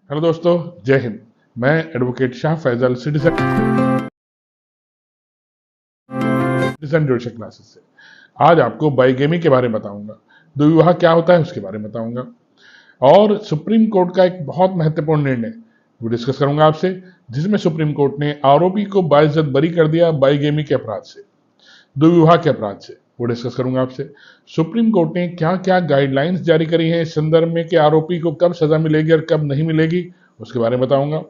Hello दोस्तों, जय हिंद। मैं एडवोकेट शाह फैजल सिटीजन ज्योतिष क्लासेस से आज आपको बाइगेमी के बारे में बताऊंगा। दुर्विवाह क्या होता है उसके बारे में बताऊंगा और सुप्रीम कोर्ट का एक बहुत महत्वपूर्ण निर्णय वो डिस्कस करूंगा आपसे, जिसमें सुप्रीम कोर्ट ने आरोपी को बाइज्जत बरी कर दिया बाइगेमी के अपराध से, दुर्विवाह के अपराध से। वो डिस्कस करूंगा आपसे। सुप्रीम कोर्ट ने क्या क्या गाइडलाइंस जारी करी हैं इस संदर्भ में कि आरोपी को कब सजा मिलेगी और कब नहीं मिलेगी, उसके बारे में बताऊंगा।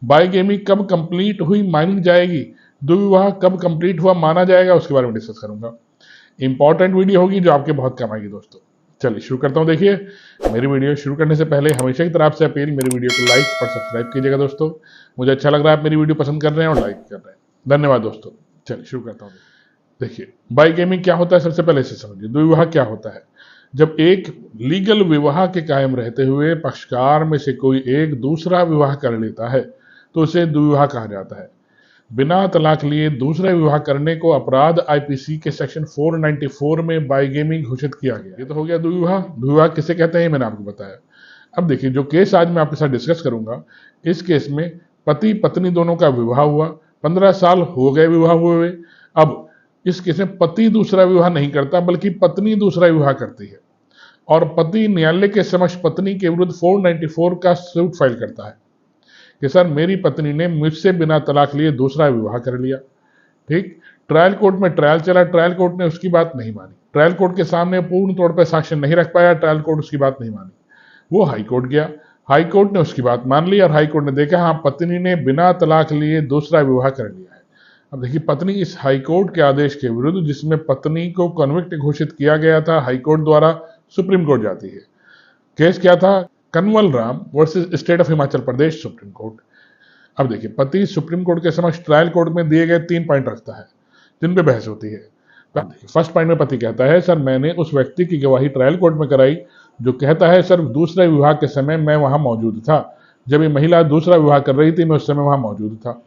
बाइगेमी कब कंप्लीट हुई मानी जाएगी, दुर्विवाह कब कंप्लीट हुआ माना जाएगा, उसके बारे में डिस्कस करूंगा। इंपॉर्टेंट वीडियो होगी जो आपके बहुत काम आएगी दोस्तों। चलिए शुरू करता हूं। देखिए, मेरी वीडियो शुरू करने से पहले हमेशा की तरह आपसे अपील, मेरी वीडियो को लाइक और सब्सक्राइब कीजिएगा दोस्तों। मुझे अच्छा लग रहा है आप मेरी वीडियो पसंद कर रहे हैं और लाइक कर रहे हैं, धन्यवाद दोस्तों। चलिए शुरू करता हूँ। देखिए, बाइगेमी क्या होता है, सबसे पहले इसे समझिए। दुर्विवाह क्या होता है? जब एक लीगल विवाह के कायम रहते हुए पक्षकार में से कोई एक दूसरा विवाह कर लेता है तो उसे दुर्विवाह कहा जाता है। बिना तलाक लिए दूसरा विवाह करने को अपराध आईपीसी के सेक्शन 494 में बाइगेमी घोषित किया गया। ये तो हो गया दुर्विवाह। दुर्विवाह किसे कहते हैं मैंने आपको बताया। अब देखिए, जो केस आज मैं आपके साथ डिस्कस करूंगा, इस केस में पति पत्नी दोनों का विवाह हुआ, 15 साल हो गए विवाह हुए। अब इस केस में पति दूसरा विवाह नहीं करता बल्कि पत्नी दूसरा विवाह करती है और पति न्यायालय के समक्ष पत्नी के विरुद्ध 494 का सूट फाइल करता है कि सर, मेरी पत्नी ने मुझसे बिना तलाक लिए दूसरा विवाह कर लिया। ठीक, ट्रायल कोर्ट में ट्रायल चला, ट्रायल कोर्ट ने उसकी बात नहीं मानी, ट्रायल कोर्ट के सामने पूर्ण तौर पर साक्ष्य नहीं रख पाया, ट्रायल कोर्ट उसकी बात नहीं मानी। वो हाई कोर्ट गया, हाई कोर्ट ने उसकी बात मान ली और हाई कोर्ट ने देखा हाँ, पत्नी ने बिना तलाक लिए दूसरा विवाह कर लिया है। अब देखिए, पत्नी इस हाई कोर्ट के आदेश के विरुद्ध, जिसमें पत्नी को कन्विक्ट घोषित किया गया था हाई कोर्ट द्वारा, सुप्रीम कोर्ट जाती है। केस क्या था? Kanwal Ram versus state of Himachal Pradesh, supreme court. अब देखिए, पति सुप्रीम कोर्ट के समक्ष ट्रायल कोर्ट में दिए गए 3 पॉइंट रखता है जिन पे बहस होती है। फर्स्ट पॉइंट में पति कहता है, सर, मैंने उस व्यक्ति की गवाही ट्रायल कोर्ट में कराई जो कहता है सर, दूसरे विवाह के समय मैं वहां मौजूद था, जब ये महिला दूसरा विवाह कर रही थी मैं उस समय वहां मौजूद था।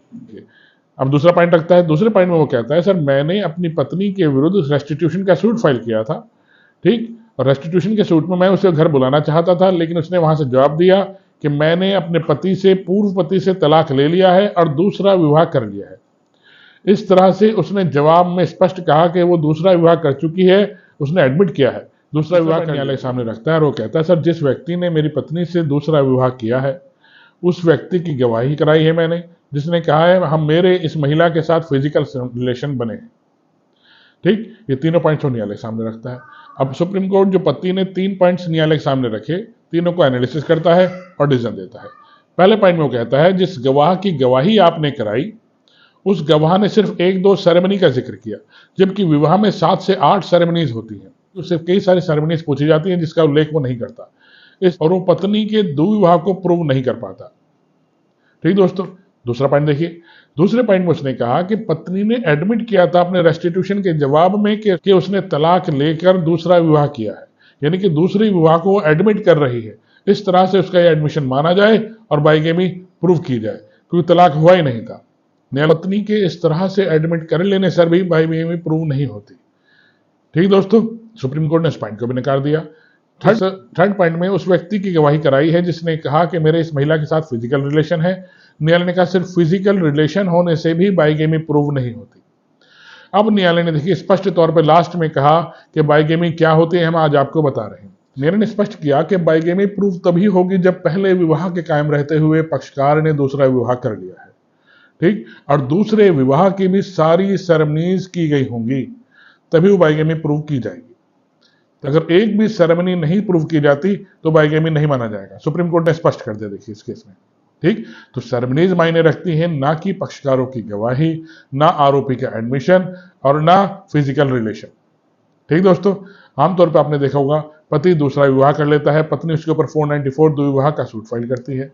अब दूसरा पॉइंट रखता है, दूसरे पॉइंट में वो कहता है, सर, मैंने अपनी पत्नी के विरुद्ध रेस्टिट्यूशन का सूट फाइल किया था। ठीक, और रेस्टिट्यूशन के सूट में मैं उसे घर बुलाना चाहता था, लेकिन उसने वहां से जवाब दिया कि मैंने अपने पति से, पूर्व पति से तलाक ले लिया है और दूसरा विवाह कर लिया है। इस तरह से उसने जवाब में स्पष्ट कहा कि वो दूसरा विवाह कर चुकी है, उसने एडमिट किया है, दूसरा विवाह न्यायालय के सामने रखता है और वो कहता है, सर, जिस व्यक्ति ने मेरी पत्नी से दूसरा विवाह किया है उस व्यक्ति की गवाही कराई है मैंने, जिसने कहा है हम मेरे इस महिला के साथ फिजिकल रिलेशन बने हैं। ठीक, ये तीनों पॉइंट्स न्यायालय सामने रखता है। अब सुप्रीम कोर्ट, जो पति ने 3 पॉइंट्स न्यायालय के सामने रखे, तीनों को एनालिसिस करता है और डिसीजन देता है। पहले पॉइंट में वो कहता है, जिस गवाह की गवाही आपने कराई उस गवाह ने सिर्फ 1-2 सेरेमनी का जिक्र किया, जबकि विवाह में 7 से 8 सेरेमनीज होती हैं। उससे कई सारी सेरेमनीज पूछी जाती हैं जिसका उल्लेख वो नहीं करता, और वो पत्नी के दुर्विवाह को प्रूव नहीं कर पाता। ठीक दोस्तों, दूसरा पॉइंट देखिए। दूसरे पॉइंट में उसने कहा कि पत्नी ने एडमिट किया था अपने रेस्टिट्यूशन के जवाब में कि उसने तलाक लेकर दूसरा विवाह किया है, यानी कि दूसरे विवाह को एडमिट कर रही है। इस तरह से उसका यह एडमिशन माना जाए और बाइगेमी प्रूव की जाए, क्योंकि तलाक हुआ ही नहीं था। पत्नी के इस तरह से एडमिट कर लेने से भी बाइगेमी प्रूव नहीं होती। ठीक दोस्तों, सुप्रीम कोर्ट ने इस पॉइंट को भी नकार दिया। थर्ड पॉइंट में उस व्यक्ति की गवाही कराई है जिसने कहा कि मेरे इस महिला के साथ फिजिकल रिलेशन है। न्यायालय ने कहा सिर्फ फिजिकल रिलेशन होने से भी बाइगेमी प्रूव नहीं होती। अब न्यायालय ने देखिए स्पष्ट तौर पर लास्ट में कहा कि बाइगेमी क्या होती है, हम आज आपको बता रहे हैं। न्यायालय ने स्पष्ट किया कि बाइगेमी प्रूव तभी होगी जब पहले विवाह के कायम रहते हुए पक्षकार ने दूसरा विवाह कर लिया है। ठीक, और दूसरे विवाह की भी सारी सेरेमनीज की गई होंगी, तभी वो बाइगेमी प्रूव की जाएगी। अगर एक भी सेरेमनी नहीं प्रूव की जाती तो बाइगेमी नहीं माना जाएगा। सुप्रीम कोर्ट ने स्पष्ट कर दिया देखिए इस केस में। ठीक, तो सेरेमनीज मायने रखती हैं, ना कि पक्षकारों की गवाही, ना आरोपी का एडमिशन और ना फिजिकल रिलेशन। ठीक दोस्तों, आमतौर पर आपने देखा होगा पति दूसरा विवाह कर लेता है, पत्नी उसके ऊपर 494 दुर्विवाह का सूट फाइल करती है।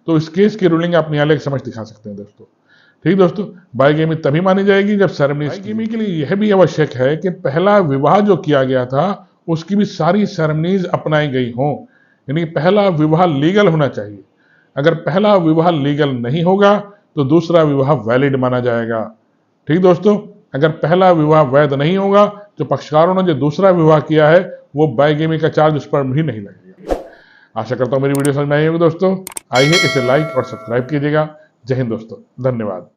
तो इस केस की रूलिंग आप न्यायालय के समझ दिखा सकते हैं दोस्तों। ठीक दोस्तों, बाइगेमी तभी मानी जाएगी जब सेरेमनी। बाइगेमी के लिए यह भी आवश्यक है कि पहला विवाह जो किया गया था उसकी भी सारी सेरेमनीज अपनाई गई हों, यानी पहला विवाह लीगल होना चाहिए। अगर पहला विवाह लीगल नहीं होगा तो दूसरा विवाह वैलिड माना जाएगा। ठीक दोस्तों, अगर पहला विवाह वैध नहीं होगा तो पक्षकारों ने जो दूसरा विवाह किया है वो बाइगेमी का चार्ज उस पर भी नहीं लगेगा। आशा करता हूं मेरी वीडियो समझ में आई होगी दोस्तों। आइए इसे लाइक और सब्सक्राइब कीजिएगा। जय हिंद दोस्तों, धन्यवाद।